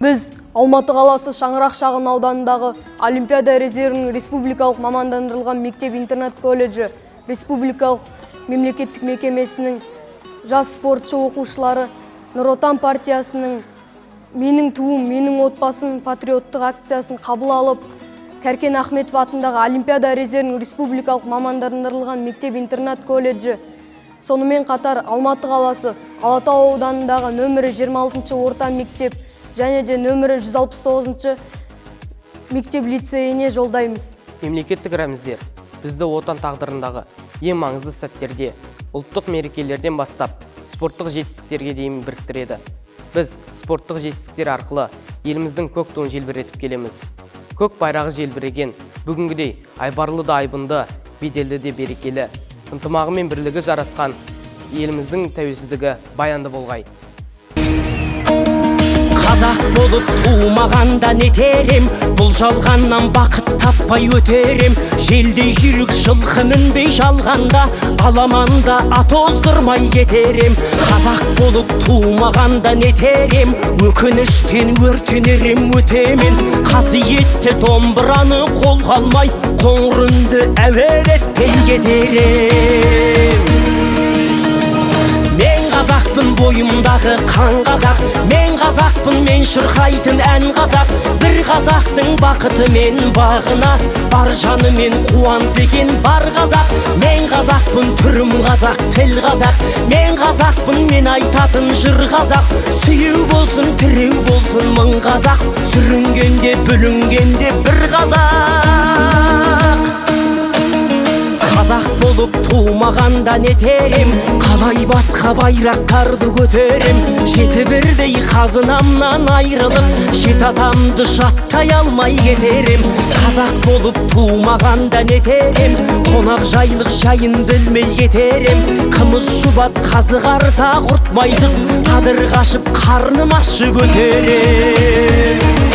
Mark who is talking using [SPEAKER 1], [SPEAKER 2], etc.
[SPEAKER 1] Біз Алматы қаласы Шаңырақ шағын ауданындағы Олимпиада резервінің республикалық мамандандырылған мектеп-интернат колледжі, республикалық мемлекеттік мекемесінің жас спортшы оқушылары, Нұр Отан партиясының «Менің туым, менің отбасым» патриоттық акциясын қабыл алып, Кәркен Ахметов атындағы Олимпиада резервінің республикалық мамандандырылған мектеп-интернат колледжі, сонымен қатар Алматы қаласы Алатау ауданындағы нөмірі 26 орта мектеп және де нөмірі 169 мектеп лицейіне жолдаймыз.
[SPEAKER 2] Мемлекеттік рәміздер бізді отан тағдырындағы ең маңызды сәттерде, ұлттық мерекелерден бастап спорттық жетістіктерге дейін біріктіреді. Біз спорттық жетістіктер арқылы еліміздің көк туын желбіретіп келеміз. Көк байрағы желбіреген бүгінгідей айбарлы да айбынды, беделді де берекелі, ынтымағы мен бірлігі жарасқан еліміздің тәуелсіздігі баянды болғай.
[SPEAKER 3] Қазақ болып туымағанда нетерем, бұл жалғаннан бақыт таппай өтерем. Желдей жүрік жылқы мінбей жалғанда, аламанда ат оздырмай кетерем. Қазақ болып туымағанда нетерем, өкініштен өртенерем өтемен. Қасиетті домбыраны қолға алмай, қоңыр үнді әуелетпен кетерем. Мен қазақпын, бойымдағы қан қазақ, мен қазақпын, мен шырқайтын ән қазақ. Бір қазақтың бақыты мен бағына, бар жаны мен қуаныс екен бар қазақ. Мен қазақпын, түрім қазақ, тіл қазақ, мен қазақпын, мен айтатын жыр қазақ. Сүйеу болсын, тіреу болсын мың қазақ, сүрінгенде бүлінгенде бір қазақ. Қазақ болып туымағанда нетерем, қалай басқа байрақтарды көтерем. Жеті бірдей қазынамнан айрылып, жет атамды жаттай алмай кетерем. Қазақ болып туымағанда нетерем, қонақ жайлық жайын білмей кетерем. Қымыз шұбат қазы қарта құртмайсыз, қадыр қашып қарным ашы көтерем.